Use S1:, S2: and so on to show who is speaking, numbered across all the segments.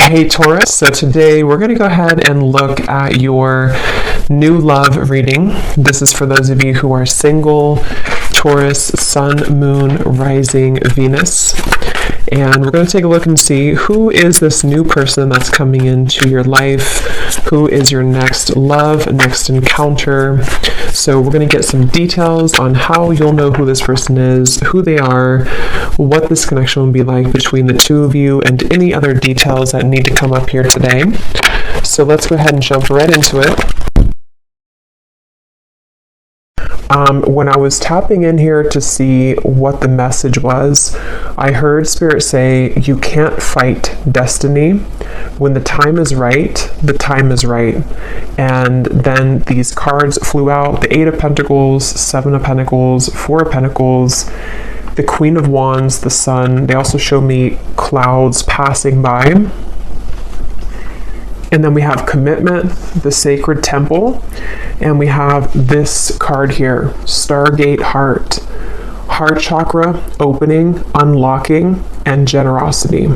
S1: Hey Taurus, so today we're going to go ahead and look at your new love reading. This is for those of you who are single, Taurus, Sun, Moon, Rising, Venus. And we're going to take a look and see who is this new person that's coming into your life, who is your next love, next encounter. So we're going to get some details on how you'll know who this person is, who they are, what this connection will be like between the two of you, and any other details that need to come up here today. So let's go ahead and jump right into it. When I was tapping in here to see what the message was, I heard Spirit say, you can't fight destiny. When the time is right, the time is right. And then these cards flew out, the 8 of Pentacles, 7 of Pentacles, 4 of Pentacles, the Queen of Wands, the Sun. They also show me clouds passing by. And then we have commitment, the sacred temple, and we have this card here, Stargate Heart, heart chakra opening, unlocking, and generosity.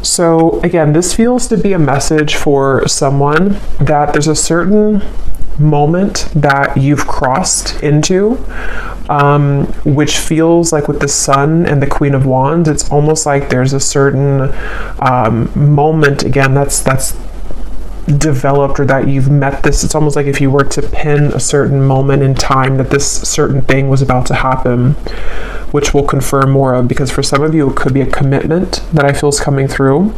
S1: So again, this feels to be a message for someone that there's a certain moment that you've crossed into, which feels like with the Sun and the Queen of Wands, it's almost like there's a certain moment again that's developed, or that you've met this. It's almost like if you were to pin a certain moment in time that this certain thing was about to happen, which we'll confirm more of, because for some of you it could be a commitment that I feel is coming through.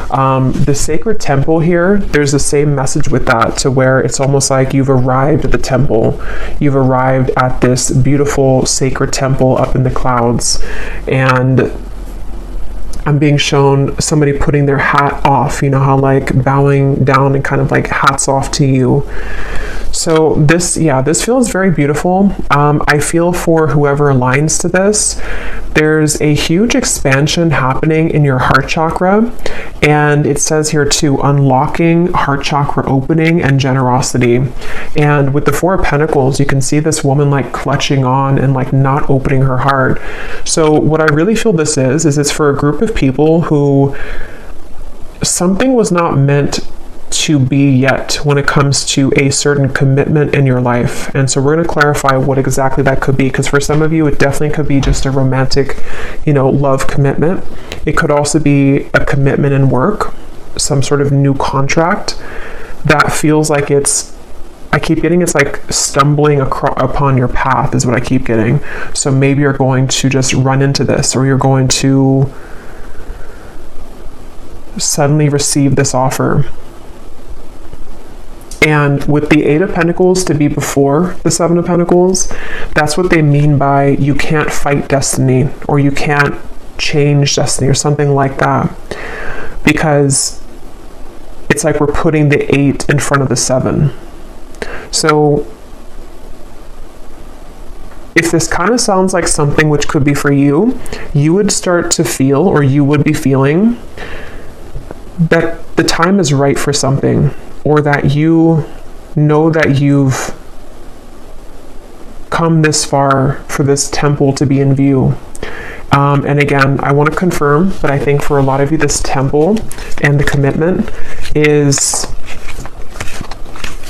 S1: The sacred temple here, there's the same message with that, to where it's almost like you've arrived at the temple. You've arrived at this beautiful sacred temple up in the clouds, and I'm being shown somebody putting their hat off, you know how like bowing down and kind of like hats off to you. So this feels very beautiful. I feel for whoever aligns to this, there's a huge expansion happening in your heart chakra. And it says here too, unlocking, heart chakra opening, and generosity. And with the 4 of Pentacles, you can see this woman like clutching on and like not opening her heart. So what I really feel this is it's for a group of people who something was not meant to be yet when it comes to a certain commitment in your life. And so we're going to clarify what exactly that could be, because for some of you it definitely could be just a romantic, love commitment. It could also be a commitment in work, some sort of new contract that feels like I keep getting it's like stumbling upon your path is what I keep getting. So maybe you're going to just run into this, or you're going to suddenly receive this offer. And with the 8 of Pentacles to be before the 7 of Pentacles, that's what they mean by you can't fight destiny, or you can't change destiny, or something like that. Because it's like we're putting the 8 in front of the 7. So if this kind of sounds like something which could be for you, you would start to feel, or you would be feeling, that the time is right for something, or that you know that you've come this far for this temple to be in view. And again, I want to confirm, but I think for a lot of you, this temple and the commitment is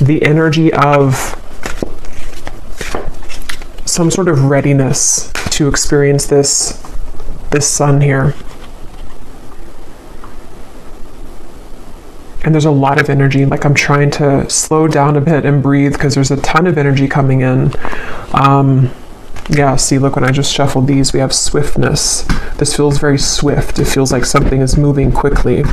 S1: the energy of some sort of readiness to experience this sun here. And there's a lot of energy, like I'm trying to slow down a bit and breathe, because there's a ton of energy coming in. See, look, when I just shuffled these, we have swiftness. This feels very swift. It feels like something is moving quickly.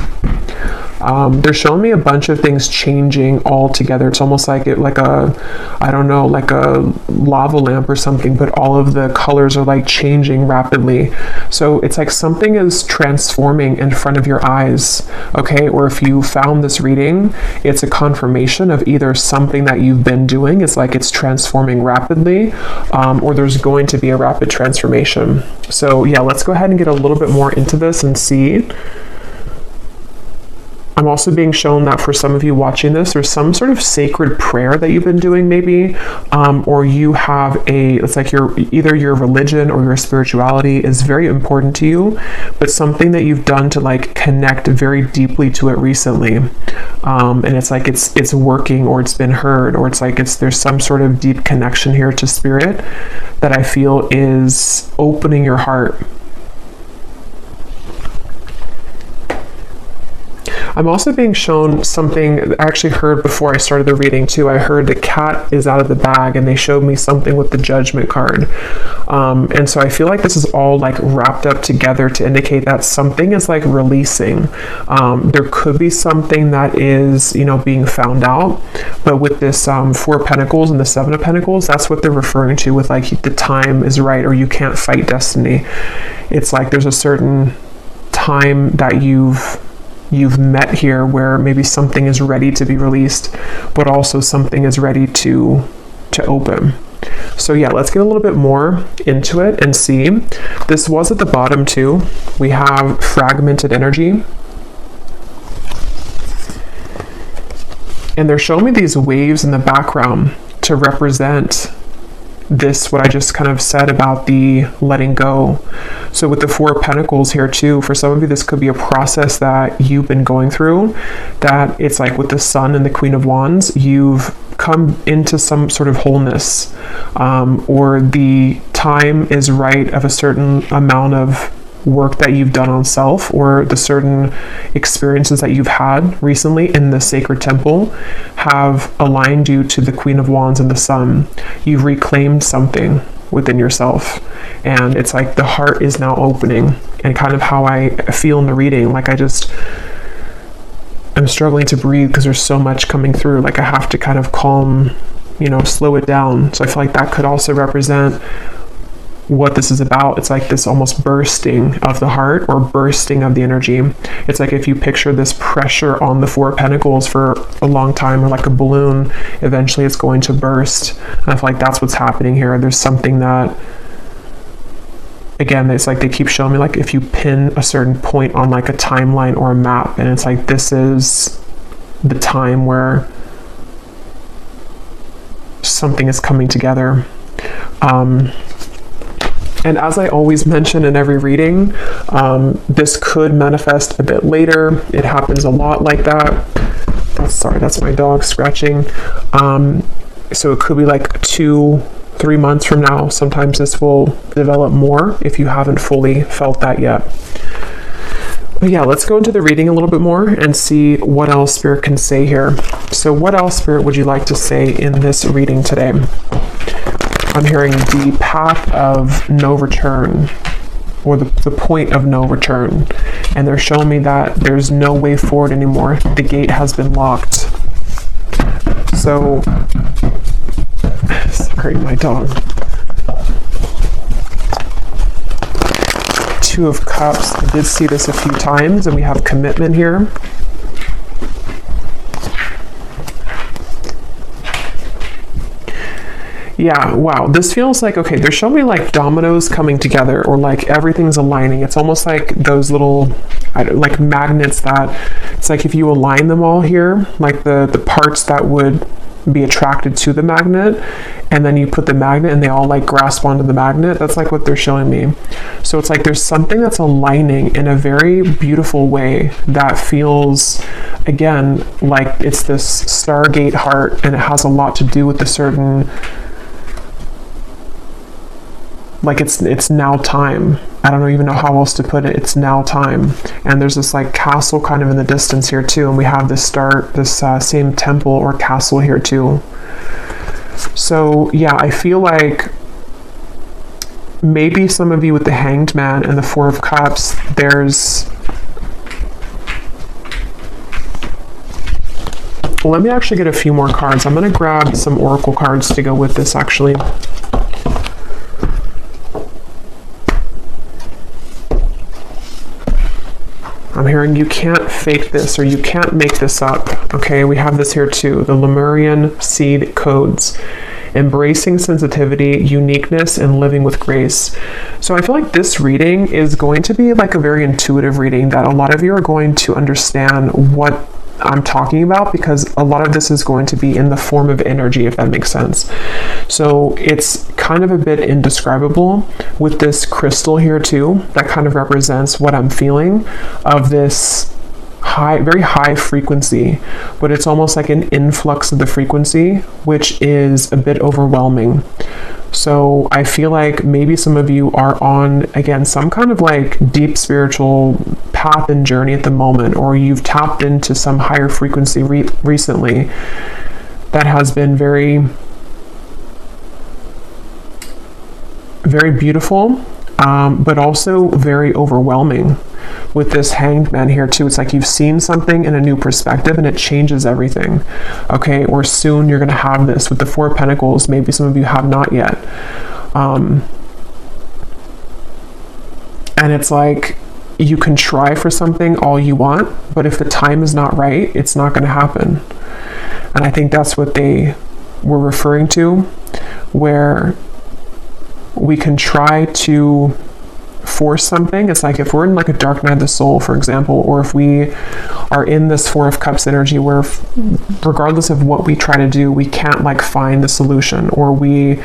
S1: They're showing me a bunch of things changing all together. It's almost like like a lava lamp or something, but all of the colors are like changing rapidly. So it's like something is transforming in front of your eyes, okay? Or if you found this reading, it's a confirmation of either something that you've been doing, it's like it's transforming rapidly, or there's going to be a rapid transformation. So yeah, let's go ahead and get a little bit more into this and see I'm also being shown that for some of you watching this, there's some sort of sacred prayer that you've been doing maybe, or you have it's like either your religion or your spirituality is very important to you, but something that you've done to like connect very deeply to it recently. And it's like it's working, or it's been heard, or it's like there's some sort of deep connection here to spirit that I feel is opening your heart. I'm also being shown something I actually heard before I started the reading too. I heard the cat is out of the bag, and they showed me something with the judgment card. And so I feel like this is all like wrapped up together to indicate that something is like releasing. There could be something that is, being found out, but with this 4 of Pentacles and the 7 of Pentacles, that's what they're referring to with like the time is right, or you can't fight destiny. It's like there's a certain time that you've met here where maybe something is ready to be released, but also something is ready to open. So yeah, let's get a little bit more into it and see. This was at the bottom too. We have fragmented energy. And they're showing me these waves in the background to represent this, what I just kind of said about the letting go. So with the 4 of Pentacles here too, for some of you, this could be a process that you've been going through, that it's like with the Sun and the Queen of Wands, you've come into some sort of wholeness, or the time is right of a certain amount of work that you've done on self, or the certain experiences that you've had recently in the sacred temple have aligned you to the Queen of Wands and the Sun. You've reclaimed something within yourself, and it's like the heart is now opening. And kind of how I feel in the reading, like I'm struggling to breathe because there's so much coming through. Like I have to kind of calm, slow it down. So I feel like that could also represent what this is about. It's like this almost bursting of the heart, or bursting of the energy. It's like if you picture this pressure on the 4 of Pentacles for a long time, or like a balloon, eventually it's going to burst. And I feel like that's what's happening here. There's something that, again, it's like they keep showing me, like if you pin a certain point on like a timeline or a map, and it's like this is the time where something is coming together. And as I always mention in every reading, this could manifest a bit later. It happens a lot like that. That's my dog scratching. So it could be like 2-3 months from now. Sometimes this will develop more if you haven't fully felt that yet. But yeah, let's go into the reading a little bit more and see what else Spirit can say here. So what else, Spirit, would you like to say in this reading today? I'm hearing the path of no return, or the point of no return. And they're showing me that there's no way forward anymore. The gate has been locked. So, sorry, my dog. 2 of Cups. I did see this a few times, and we have commitment here. Yeah, wow. This feels like, okay, they're showing me like dominoes coming together, or like everything's aligning. It's almost like those little, like magnets that, it's like if you align them all here, like the parts that would be attracted to the magnet, and then you put the magnet and they all like grasp onto the magnet. That's like what they're showing me. So it's like there's something that's aligning in a very beautiful way that feels, again, like it's this Stargate heart, and it has a lot to do with the certain, like it's now time. I don't even know how else to put it. It's now time. And there's this like castle kind of in the distance here too, and we have this same temple or castle here too. So yeah, I feel like maybe some of you with the Hanged Man and the 4 of Cups, let me actually get a few more cards. I'm going to grab some oracle cards to go with this actually. I'm hearing you can't fake this, or you can't make this up. Okay, we have this here too, the Lemurian seed codes. embracing sensitivity, uniqueness, and living with grace. So I feel like this reading is going to be like a very intuitive reading that a lot of you are going to understand what I'm talking about, because a lot of this is going to be in the form of energy, if that makes sense. So it's kind of a bit indescribable with this crystal here too, that kind of represents what I'm feeling of this very high frequency, but it's almost like an influx of the frequency, which is a bit overwhelming. So I feel like maybe some of you are on, again, some kind of like deep spiritual path and journey at the moment, or you've tapped into some higher frequency recently that has been very, very beautiful, but also very overwhelming. With this Hanged Man here too, it's like you've seen something in a new perspective and it changes everything. Okay, or soon you're going to have this with the Four of Pentacles. Maybe some of you have not yet. And it's like you can try for something all you want, but if the time is not right, it's not going to happen. And I think that's what they were referring to, where we can try to force something. It's like if we're in like a dark night of the soul, for example, or if we are in this Four of Cups energy where regardless of what we try to do, we can't like find the solution, or we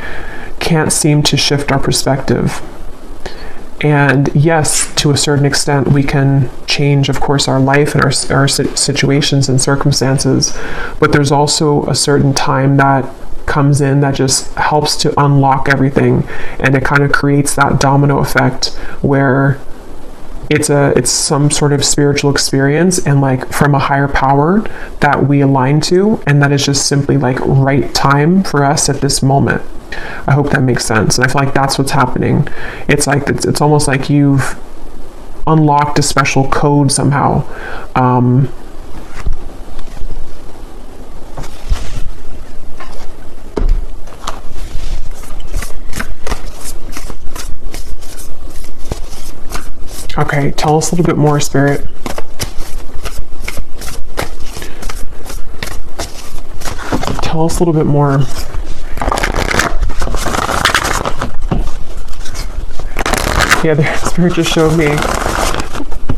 S1: can't seem to shift our perspective. And yes, to a certain extent, we can change, of course, our life and our situations and circumstances, but there's also a certain time that comes in that just helps to unlock everything, and it kind of creates that domino effect where it's some sort of spiritual experience and like from a higher power that we align to, and that is just simply like right time for us at this moment. I hope that makes sense. And I feel like that's what's happening. It's like it's almost like you've unlocked a special code somehow. Okay, tell us a little bit more, Spirit. Tell us a little bit more. Yeah, the Spirit just showed me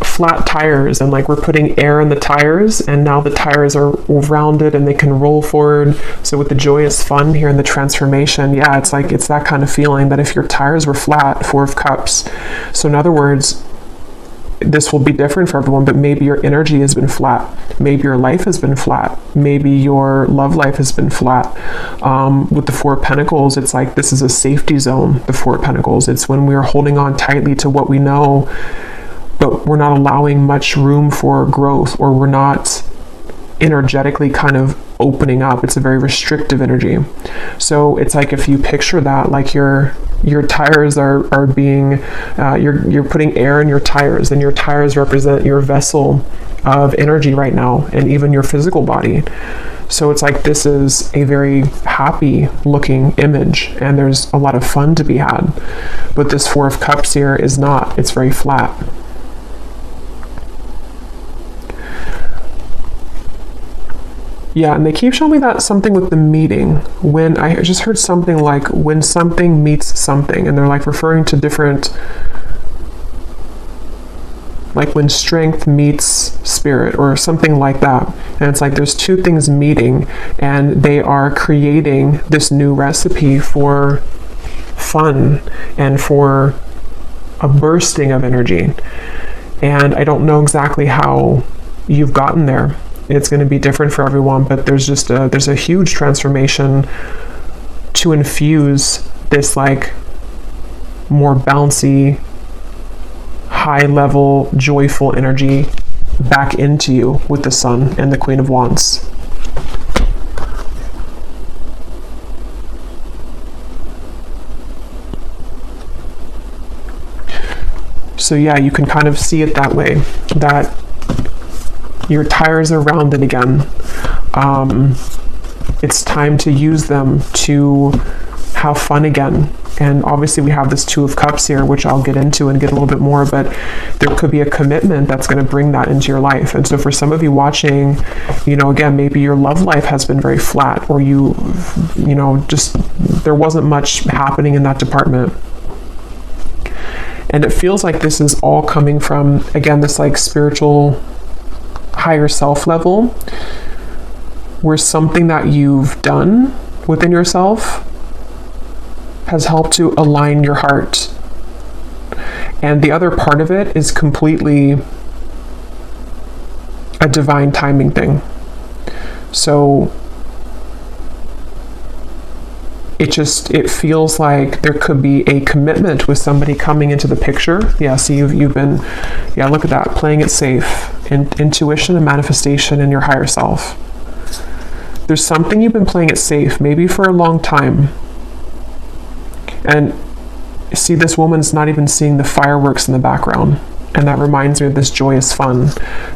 S1: flat tires, and like we're putting air in the tires, and now the tires are rounded and they can roll forward. So with the joyous fun here in the transformation, yeah, it's like it's that kind of feeling that if your tires were flat, Four of Cups. So in other words, this will be different for everyone, but maybe your energy has been flat. Maybe your life has been flat. Maybe your love life has been flat. With the Four of Pentacles, it's like this is a safety zone, the Four of Pentacles. It's when we are holding on tightly to what we know, but we're not allowing much room for growth, or we're not energetically kind of opening up. It's a very restrictive energy. So it's like if you picture that, like your tires are being, you're putting air in your tires, and your tires represent your vessel of energy right now, and even your physical body. So it's like this is a very happy looking image, and there's a lot of fun to be had. But this Four of Cups here is not. It's very flat. Yeah, and they keep showing me that something with the meeting. When I just heard something like when something meets something, and they're like referring to different, like when strength meets spirit or something like that. And it's like there's two things meeting, and they are creating this new recipe for fun and for a bursting of energy. And I don't know exactly how you've gotten there. It's going to be different for everyone, but there's just there's a huge transformation to infuse this like more bouncy, high level, joyful energy back into you with the Sun and the Queen of Wands. So yeah, you can kind of see it that way, that your tires are rounded again. It's time to use them to have fun again. And obviously we have this Two of Cups here, which I'll get into and get a little bit more, but there could be a commitment that's going to bring that into your life. And so for some of you watching, again, maybe your love life has been very flat, or just there wasn't much happening in that department. And it feels like this is all coming from, again, this like spiritual higher self level, where something that you've done within yourself has helped to align your heart. And the other part of it is completely a divine timing thing. So it feels like there could be a commitment with somebody coming into the picture. Yeah, so you've been, look at that, playing it safe. Intuition and manifestation in your higher self. There's something you've been playing it safe, maybe for a long time. And see, this woman's not even seeing the fireworks in the background. And that reminds me of this joyous fun.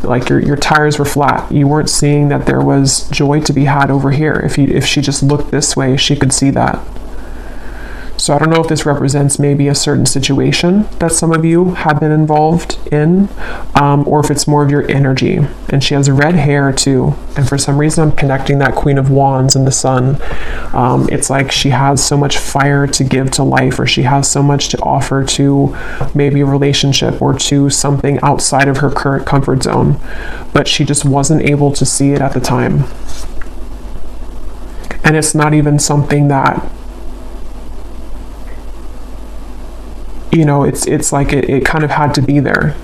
S1: Like your tires were flat. You weren't seeing that there was joy to be had over here. If she just looked this way, she could see that. So I don't know if this represents maybe a certain situation that some of you have been involved in, or if it's more of your energy. And she has red hair too. And for some reason, I'm connecting that Queen of Wands and the Sun. It's like she has so much fire to give to life, or she has so much to offer to maybe a relationship or to something outside of her current comfort zone. But she just wasn't able to see it at the time. And it's not even something that, it's like it kind of had to be there.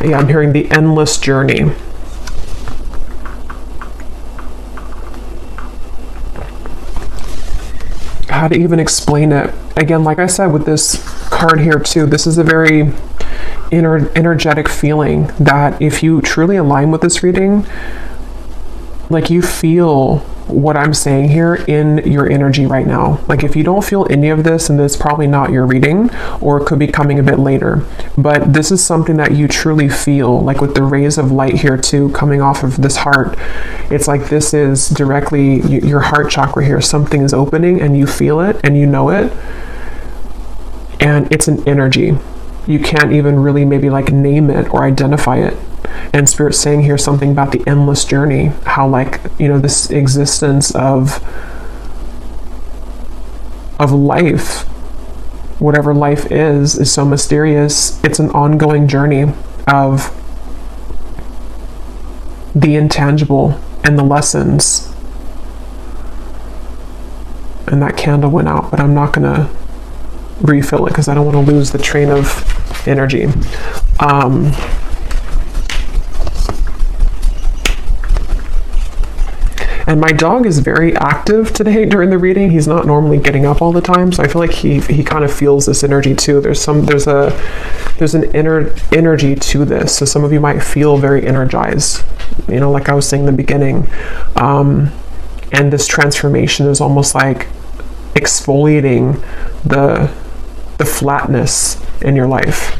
S1: Yeah, I'm hearing the endless journey. How to even explain it? Again, like I said, with this card here too, this is a very energetic feeling that if you truly align with this reading, like you feel what I'm saying here in your energy right now. Like if you don't feel any of this, and it's probably not your reading, or it could be coming a bit later, but this is something that you truly feel, like with the rays of light here too coming off of this heart. It's like this is directly your heart chakra here. Something is opening and you feel it and you know it, and it's an energy. You can't even really maybe like name it or identify it. And Spirit's saying here something about the endless journey, how like, this existence of life, whatever life is so mysterious. It's an ongoing journey of the intangible and the lessons. And that candle went out, but I'm not gonna refill it because I don't want to lose the train of energy. And my dog is very active today during the reading. He's not normally getting up all the time, so I feel like he kind of feels this energy too. There's an inner energy to this. So some of you might feel very energized, like I was saying in the beginning. And this transformation is almost like exfoliating the flatness in your life.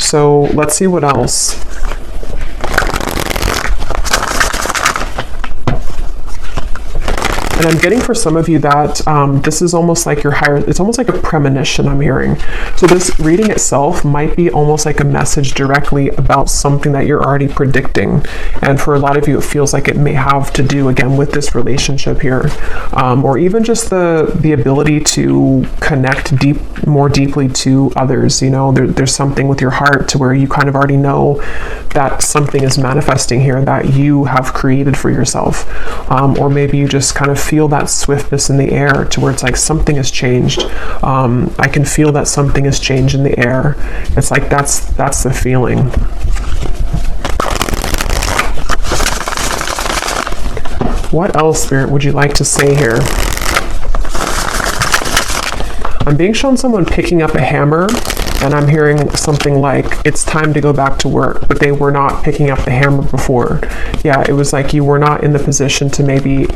S1: So let's see what else. And I'm getting for some of you that this is almost like your higher, it's almost like a premonition I'm hearing. So this reading itself might be almost like a message directly about something that you're already predicting. And for a lot of you, it feels like it may have to do, again, with this relationship here. Or even just the ability to connect more deeply to others. There's something with your heart to where you kind of already know that something is manifesting here that you have created for yourself. Or maybe you just kind of feel that swiftness in the air to where it's like something has changed. I can feel that something has changed in the air. It's like that's the feeling. What else, Spirit, would you like to say here? I'm being shown someone picking up a hammer, and I'm hearing something like, it's time to go back to work, but they were not picking up the hammer before. Yeah, it was like you were not in the position to maybe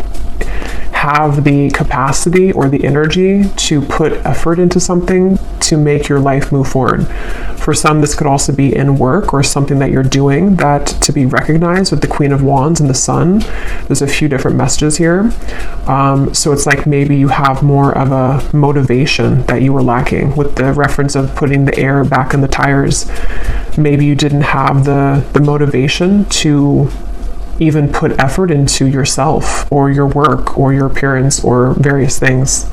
S1: have the capacity or the energy to put effort into something to make your life move forward. For some, this could also be in work or something that you're doing that to be recognized with the Queen of Wands and the Sun. There's a few different messages here. So it's like maybe you have more of a motivation that you were lacking with the reference of putting the air back in the tires. Maybe you didn't have the motivation to even put effort into yourself or your work or your appearance or various things.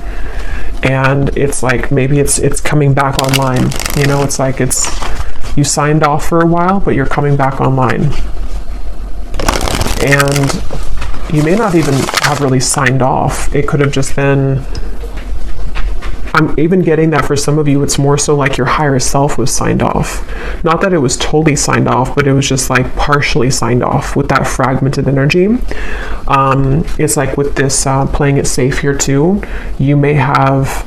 S1: And it's like maybe it's coming back online. You know, it's like you signed off for a while, but you're coming back online. And you may not even have really signed off. It could have just been, I'm even getting that for some of you, it's more so like your higher self was signed off. Not that it was totally signed off, but it was just like partially signed off with that fragmented energy. It's like with this playing it safe here too, you may have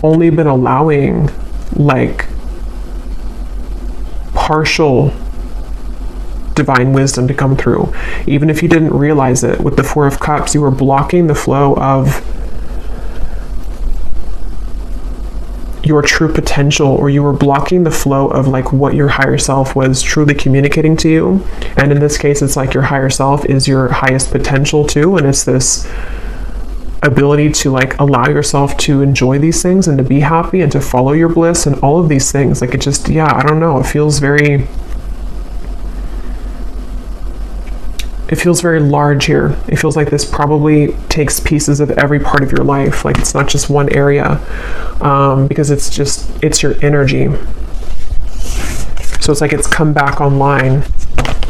S1: only been allowing like partial divine wisdom to come through. Even if you didn't realize it, with the Four of Cups, you were blocking the flow of your true potential, or you were blocking the flow of like what your higher self was truly communicating to you. And in this case, it's like your higher self is your highest potential too, and it's this ability to like allow yourself to enjoy these things and to be happy and to follow your bliss and all of these things. Like it just, yeah, I don't know, it feels very large here. It feels like this probably takes pieces of every part of your life. Like it's not just one area, because it's your energy. So it's like it's come back online,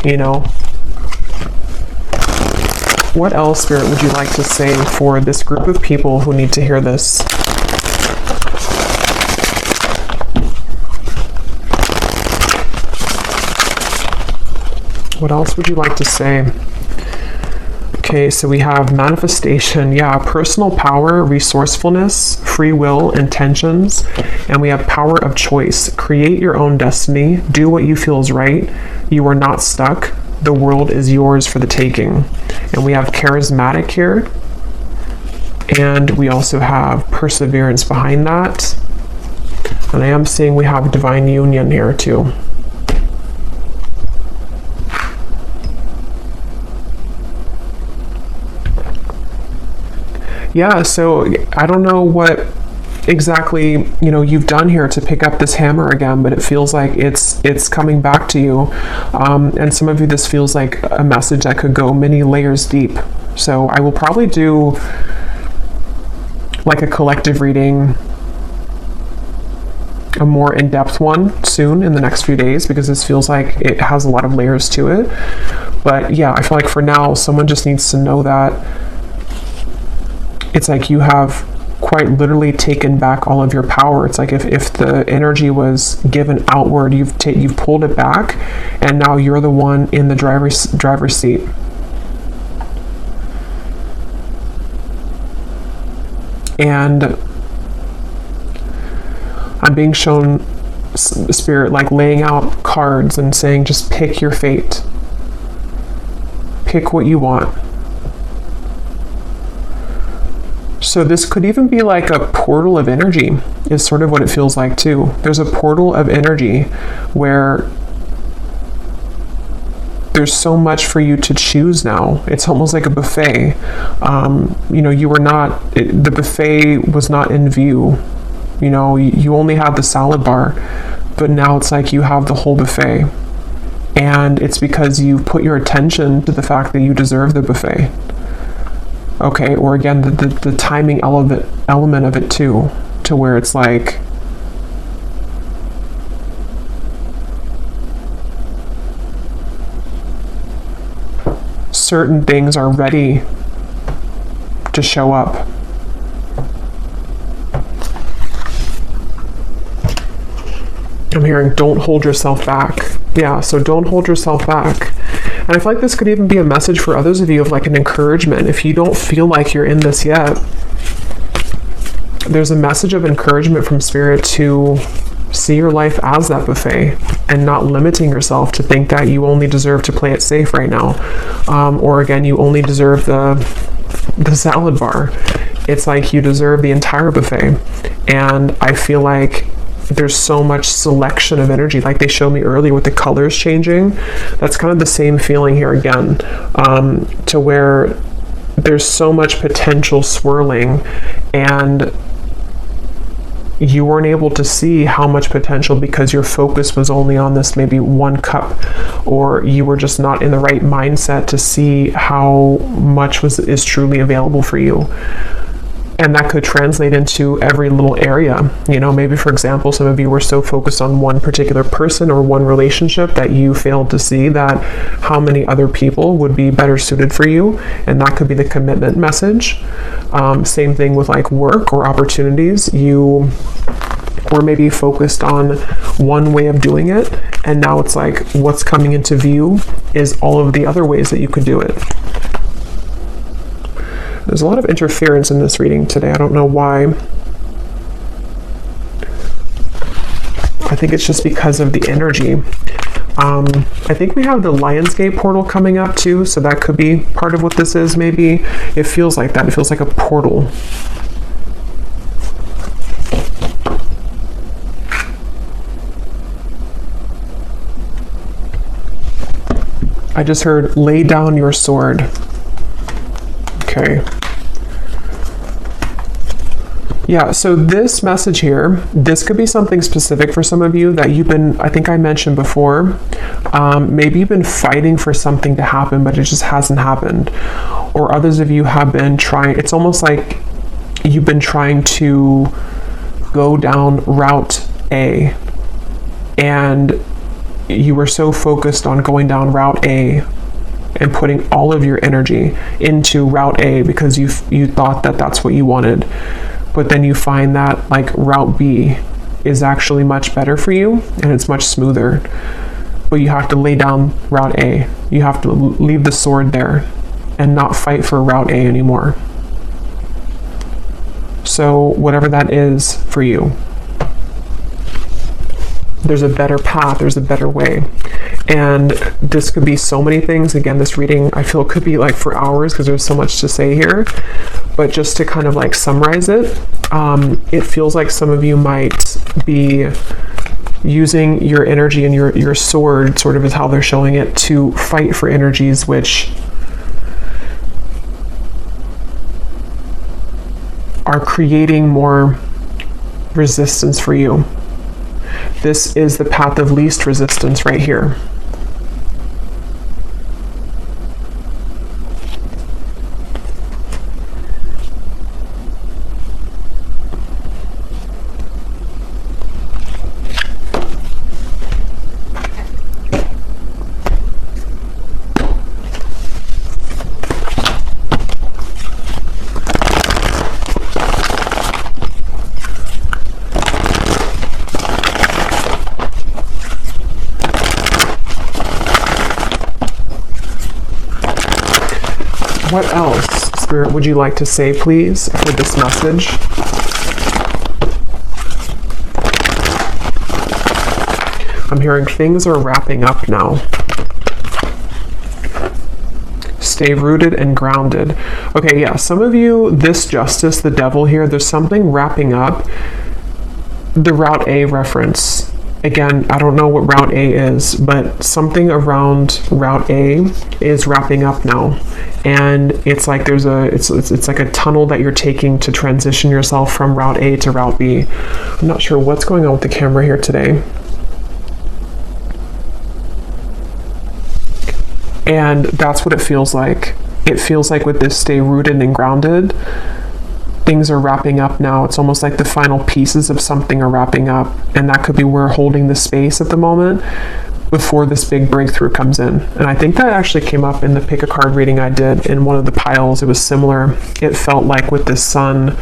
S1: you know. What else, Spirit, would you like to say for this group of people who need to hear this? What else would you like to say? Okay, so we have manifestation, yeah, personal power, resourcefulness, free will, intentions, and we have power of choice. Create your own destiny, do what you feel is right. You are not stuck. The world is yours for the taking. And we have charismatic here, and we also have perseverance behind that. And I am seeing we have divine union here too. Yeah, so I don't know what exactly, you know, you've done here to pick up this hammer again, but it feels like it's coming back to you. And some of you, this feels like a message that could go many layers deep. So I will probably do like a collective reading, a more in-depth one soon in the next few days, because this feels like it has a lot of layers to it. But yeah, I feel like for now, someone just needs to know that it's like you have quite literally taken back all of your power. It's like if the energy was given outward, you've pulled it back, and now you're the one in the driver's seat. And I'm being shown Spirit like laying out cards and saying, just pick your fate. Pick what you want. So this could even be like a portal of energy, is sort of what it feels like too. There's a portal of energy where there's so much for you to choose now. It's almost like a buffet. You know, you were not, the buffet was not in view. You know, you only had the salad bar, but now it's like you have the whole buffet. And it's because you've put your attention to the fact that you deserve the buffet. Okay, or again, the timing element of it too, to where it's like certain things are ready to show up. I'm hearing don't hold yourself back. Yeah, so don't hold yourself back. And I feel like this could even be a message for others of you of like an encouragement. If you don't feel like you're in this yet, there's a message of encouragement from Spirit to see your life as that buffet and not limiting yourself to think that you only deserve to play it safe right now. Or again, you only deserve the salad bar. It's like you deserve the entire buffet. And I feel like there's so much selection of energy, like they showed me earlier with the colors changing. That's kind of the same feeling here again, to where there's so much potential swirling, and you weren't able to see how much potential because your focus was only on this maybe one cup, or you were just not in the right mindset to see how much is truly available for you. And that could translate into every little area. You know, maybe for example, some of you were so focused on one particular person or one relationship that you failed to see that how many other people would be better suited for you. And that could be the commitment message. Same thing with like work or opportunities. You were maybe focused on one way of doing it, and now it's like what's coming into view is all of the other ways that you could do it. There's a lot of interference in this reading today. I don't know why. I think it's just because of the energy. I think we have the Lionsgate portal coming up too, so that could be part of what this is maybe. It feels like that. It feels like a portal. I just heard, lay down your sword. Okay. Yeah, so this message here, this could be something specific for some of you that you've been, I think I mentioned before, maybe you've been fighting for something to happen, but it just hasn't happened. Or others of you have been trying, it's almost like you've been trying to go down route A, and you were so focused on going down route A and putting all of your energy into route A because you thought that that's what you wanted. But then you find that like route B is actually much better for you and it's much smoother. But you have to lay down route A. You have to leave the sword there and not fight for route A anymore. So whatever that is for you, there's a better path, there's a better way. And this could be so many things. Again, this reading, I feel, could be like for hours because there's so much to say here. But just to kind of like summarize it, it feels like some of you might be using your energy and your sword, sort of is how they're showing it, to fight for energies which are creating more resistance for you. This is the path of least resistance right here. What else, Spirit, would you like to say, please, for this message? I'm hearing things are wrapping up now. Stay rooted and grounded. Okay, yeah, some of you, this justice, the devil here, there's something wrapping up. The Route A reference. Again, I don't know what Route A is, but something around Route A is wrapping up now. And it's like there's it's like a tunnel that you're taking to transition yourself from Route A to Route B. I'm not sure what's going on with the camera here today. And that's what it feels like. It feels like with this stay rooted and grounded, things are wrapping up now. It's almost like the final pieces of something are wrapping up. And that could be we're holding the space at the moment before this big breakthrough comes in. And I think that actually came up in the pick a card reading I did in one of the piles. It was similar. It felt like with this sun,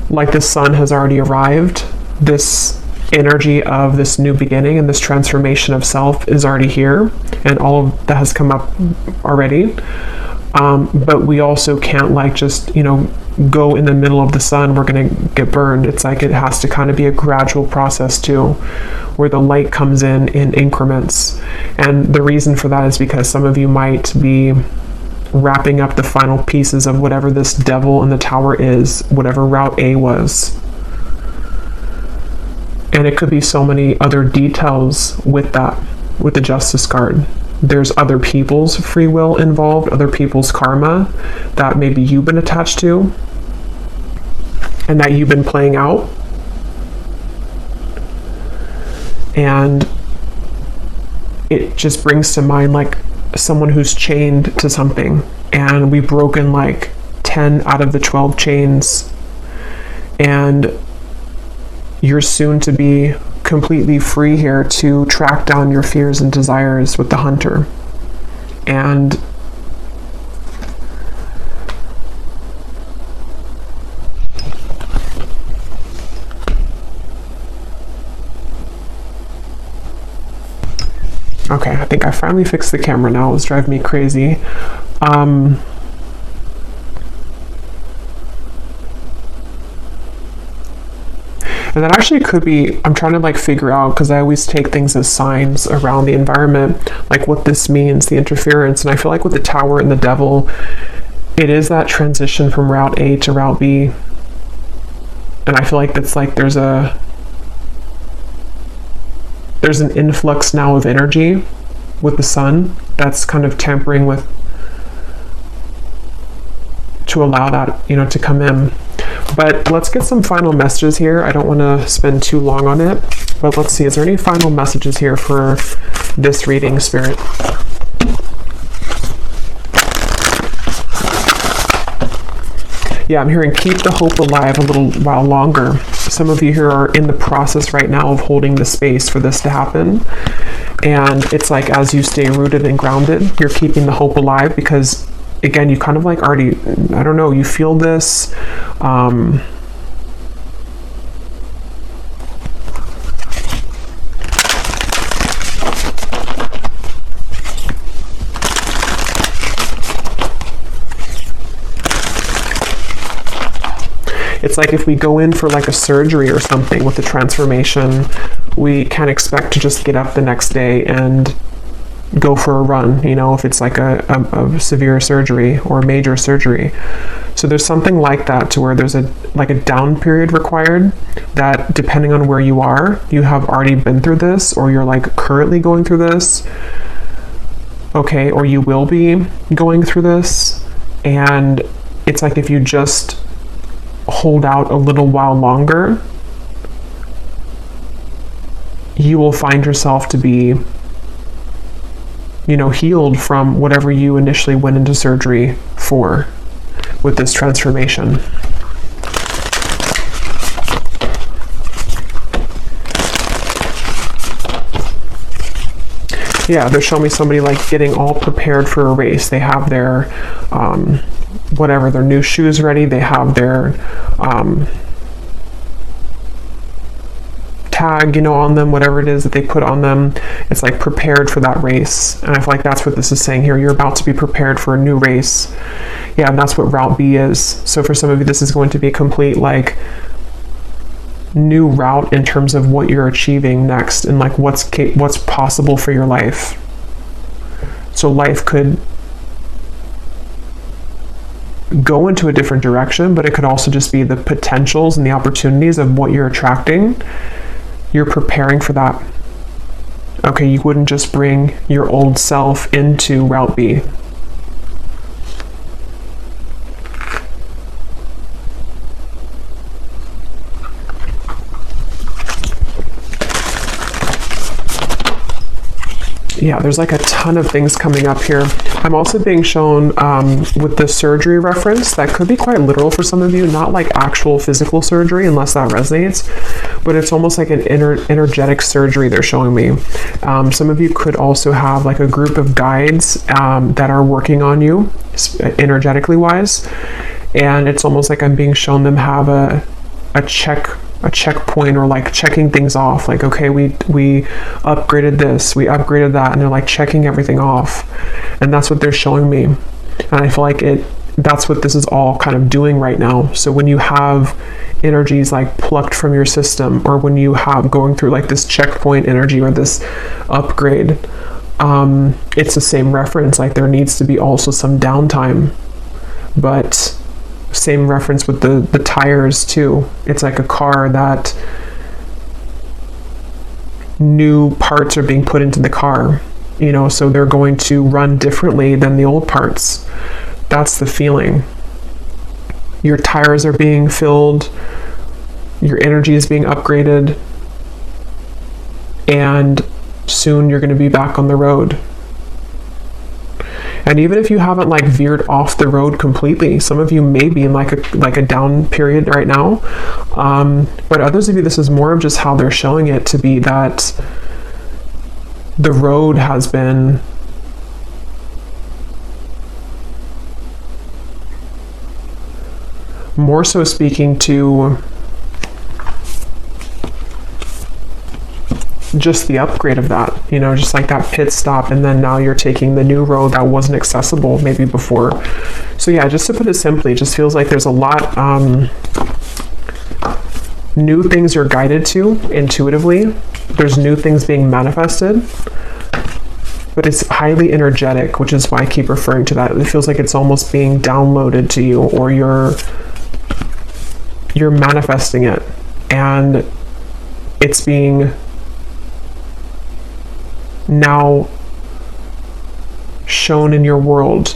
S1: like the sun has already arrived. This energy of this new beginning and this transformation of self is already here. And all of that has come up already. But we also can't like just, go in the middle of the sun, we're going to get burned. It's like it has to kind of be a gradual process too, where the light comes in increments. And the reason for that is because some of you might be wrapping up the final pieces of whatever this devil in the tower is, whatever Route A was. And it could be so many other details with that, with the Justice card. There's other people's free will involved, other people's karma that maybe you've been attached to and that you've been playing out. And it just brings to mind like someone who's chained to something, and we've broken like 10 out of the 12 chains, and you're soon to be completely free here to track down your fears and desires with the hunter. And okay, I think I finally fixed the camera now. It was driving me crazy. And that actually could be, I'm trying to like figure out, because I always take things as signs around the environment, like what this means, the interference. And I feel like with the Tower and the Devil, it is that transition from Route A to Route B. And I feel like that's like there's an influx now of energy with the Sun that's kind of tampering with, to allow that, to come in. But let's get some final messages here. I don't want to spend too long on it, but let's see. Is there any final messages here for this reading, Spirit? Yeah, I'm hearing keep the hope alive a little while longer. Some of you here are in the process right now of holding the space for this to happen. And it's like as you stay rooted and grounded, you're keeping the hope alive because again, you kind of like already, I don't know, you feel this, it's like if we go in for like a surgery or something with the transformation, we can't expect to just get up the next day and go for a run, if it's like a severe surgery or a major surgery. So there's something like that to where there's a down period required that depending on where you are, you have already been through this or you're like currently going through this, okay, or you will be going through this. And it's like if you just hold out a little while longer, you will find yourself to be healed from whatever you initially went into surgery for with this transformation. Yeah, they're showing me somebody like getting all prepared for a race. They have their, their new shoes ready. They have their, tag, on them, whatever it is that they put on them. It's like prepared for that race. And I feel like that's what this is saying here. You're about to be prepared for a new race. Yeah, and that's what Route B is. So for some of you, this is going to be a complete like new route in terms of what you're achieving next and like what's possible for your life. So life could go into a different direction, but it could also just be the potentials and the opportunities of what you're attracting. You're preparing for that. Okay, you wouldn't just bring your old self into Route B. Yeah, there's like a ton of things coming up here. I'm also being shown with the surgery reference, that could be quite literal for some of you, not like actual physical surgery unless that resonates, but it's almost like an energetic surgery they're showing me. Some of you could also have like a group of guides that are working on you energetically wise, and it's almost like I'm being shown them have a checkpoint or like checking things off, like okay, we upgraded this, we upgraded that, and they're like checking everything off. And that's what they're showing me, and I feel like that's what this is all kind of doing right now. So when you have energies like plucked from your system, or when you have going through like this checkpoint energy or this upgrade, it's the same reference, like there needs to be also some downtime, but same reference with the tires too. It's like a car that new parts are being put into the car, you know, so they're going to run differently than the old parts. That's the feeling. Your tires are being filled, your energy is being upgraded, and soon you're going to be back on the road. And even if you haven't like veered off the road completely, some of you may be in like a down period right now. But others of you, this is more of just how they're showing it to be, that the road has been more so speaking to just the upgrade of that, you know, just like that pit stop, and then now you're taking the new road that wasn't accessible maybe before. So yeah, just to put it simply, it just feels like there's a lot new things you're guided to intuitively. There's new things being manifested, but it's highly energetic, which is why I keep referring to that. It feels like it's almost being downloaded to you, or you're manifesting it, and it's being now shown in your world.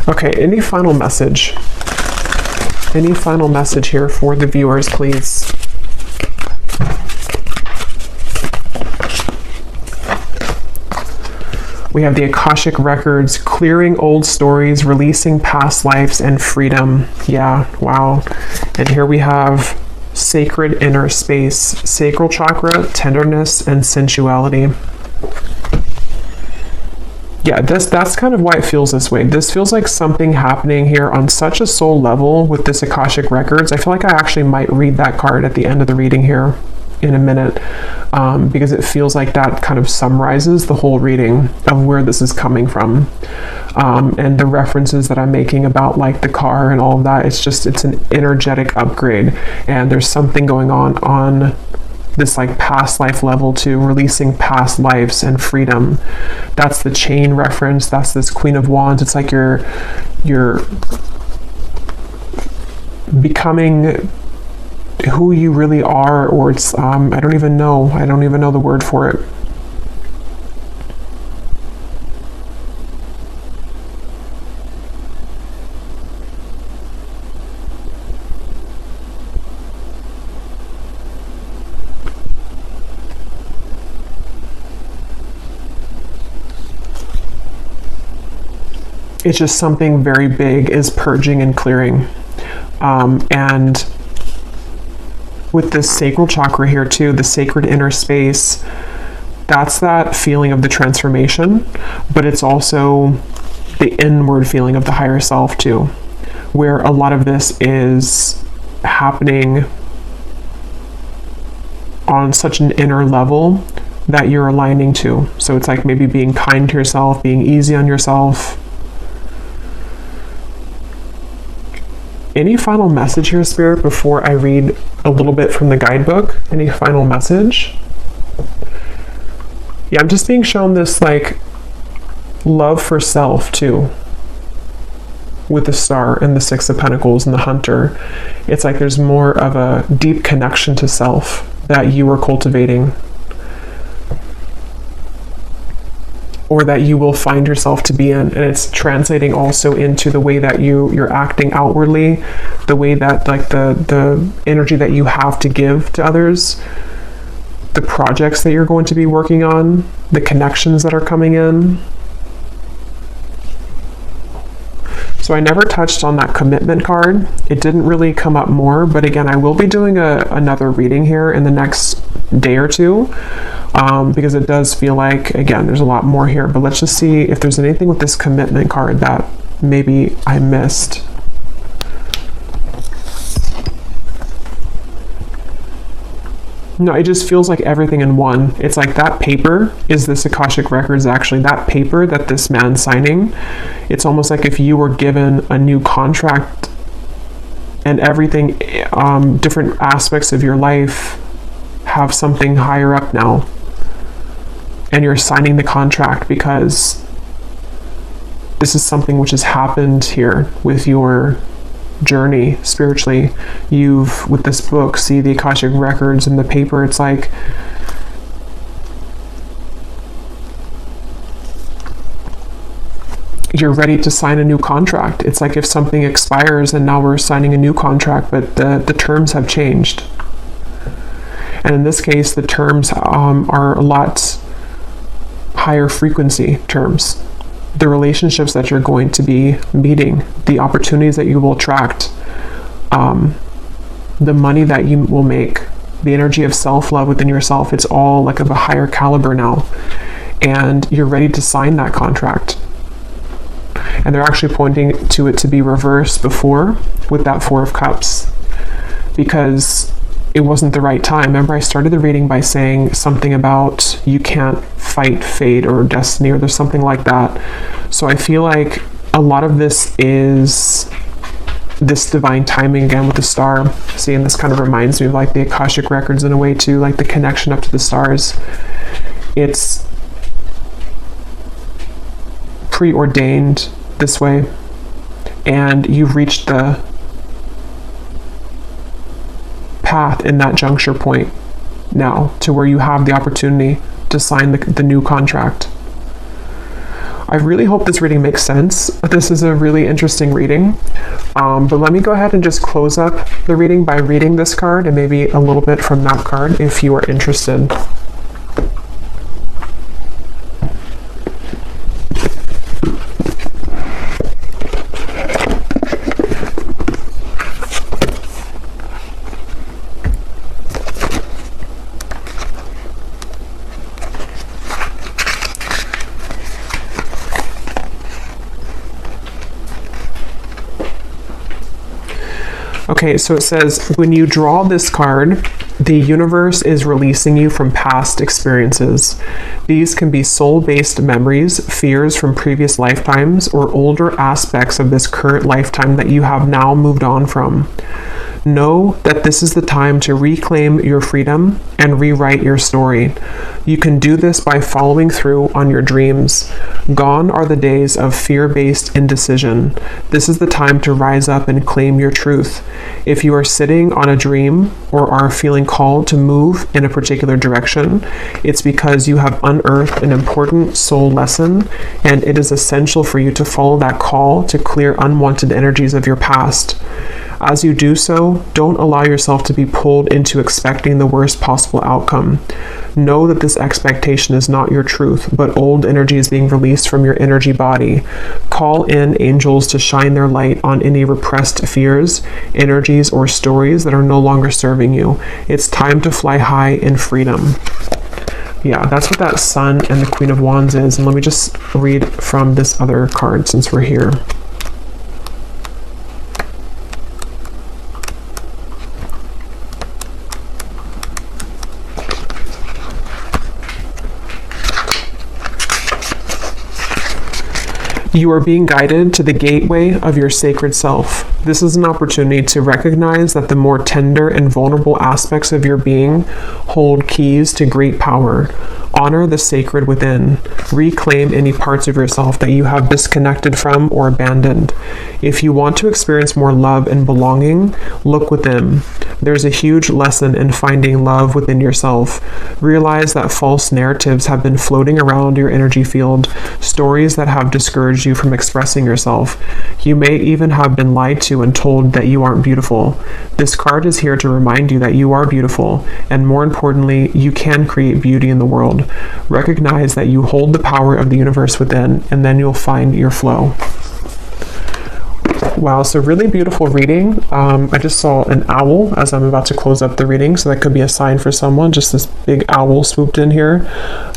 S1: Okay, any final message? Any final message here for the viewers, please? We have the Akashic Records, clearing old stories, releasing past lives, and freedom. Yeah, wow. And here we have sacred inner space, sacral chakra, tenderness, and sensuality. Yeah, that's kind of why it feels this way. This feels like something happening here on such a soul level with this Akashic Records. I feel like I actually might read that card at the end of the reading here in a minute, because it feels like that kind of summarizes the whole reading of where this is coming from, and the references that I'm making about like the car and all of that. It's an energetic upgrade, and there's something going on this like past life level too, releasing past lives and freedom. That's the chain reference. That's this Queen of Wands. It's like you're becoming who you really are, or it's I don't even know the word for it. It's just something very big is purging and clearing, and with this sacral chakra here too, the sacred inner space, that's that feeling of the transformation, but it's also the inward feeling of the higher self too, where a lot of this is happening on such an inner level that you're aligning to. So it's like maybe being kind to yourself, being easy on yourself. Any final message here, Spirit, before I read a little bit from the guidebook? Any final message? Yeah, I'm just being shown this like love for self too, with the Star and the Six of Pentacles and the Hunter. It's like there's more of a deep connection to self that you are cultivating, or that you will find yourself to be in, and it's translating also into the way that you're acting outwardly, the way that like the energy that you have to give to others, the projects that you're going to be working on, the connections that are coming in. So I never touched on that commitment card. It didn't really come up more, but again, I will be doing another reading here in the next day or two, because it does feel like, again, there's a lot more here, but let's just see if there's anything with this commitment card that maybe I missed. No, it just feels like everything in one. It's like that paper is this Akashic Records, actually. That paper that this man's signing, it's almost like if you were given a new contract and everything, different aspects of your life have something higher up now. And you're signing the contract because this is something which has happened here with your journey spiritually. You've, with this book, see the Akashic records and the paper, it's like you're ready to sign a new contract. It's like if something expires and now we're signing a new contract, but the terms have changed. And in this case, the terms are a lot higher frequency terms. The relationships that you're going to be meeting, the opportunities that you will attract, the money that you will make, the energy of self-love within yourself, it's all like of a higher caliber now. And you're ready to sign that contract. And they're actually pointing to it to be reversed before with that Four of Cups, because it wasn't the right time. Remember, I started the reading by saying something about you can't fight fate or destiny, or there's something like that. So I feel like a lot of this is this divine timing again with the star. See, and this kind of reminds me of like the Akashic records in a way too, like the connection up to the stars. It's preordained this way, and you've reached the path in that juncture point now to where you have the opportunity to sign the new contract. I really hope this reading makes sense. This is a really interesting reading, but let me go ahead and just close up the reading by reading this card and maybe a little bit from that card if you are interested. Okay, so it says, when you draw this card, the universe is releasing you from past experiences. These can be soul-based memories, fears from previous lifetimes, or older aspects of this current lifetime that you have now moved on from. Know that this is the time to reclaim your freedom and rewrite your story. You can do this by following through on your dreams. Gone are the days of fear-based indecision. This is the time to rise up and claim your truth. If you are sitting on a dream or are feeling called to move in a particular direction, it's because you have unearthed an important soul lesson, and it is essential for you to follow that call to clear unwanted energies of your past. As you do so, don't allow yourself to be pulled into expecting the worst possible outcome. Know that this expectation is not your truth, but old energy is being released from your energy body. Call in angels to shine their light on any repressed fears, energies, or stories that are no longer serving you. It's time to fly high in freedom. Yeah, that's what that Sun and the Queen of Wands is. And let me just read from this other card since we're here. You are being guided to the gateway of your sacred self. This is an opportunity to recognize that the more tender and vulnerable aspects of your being hold keys to great power. Honor the sacred within. Reclaim any parts of yourself that you have disconnected from or abandoned. If you want to experience more love and belonging, look within. There's a huge lesson in finding love within yourself. Realize that false narratives have been floating around your energy field, stories that have discouraged you from expressing yourself. You may even have been lied to and told that you aren't beautiful. This card is here to remind you that you are beautiful, and more importantly, you can create beauty in the world. Recognize that you hold the power of the universe within, and then you'll find your flow. Wow, so really beautiful reading. I just saw an owl as I'm about to close up the reading, so that could be a sign for someone, just this big owl swooped in here.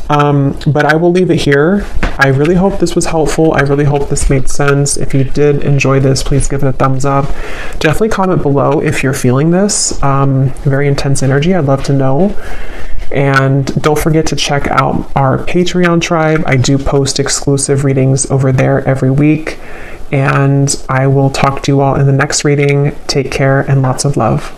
S1: But I will leave it here. I really hope this was helpful. I really hope this made sense. If you did enjoy this, please give it a thumbs up. Definitely comment below if you're feeling this. Very intense energy. I'd love to know. And don't forget to check out our Patreon tribe. I do post exclusive readings over there every week. And I will talk to you all in the next reading. Take care and lots of love.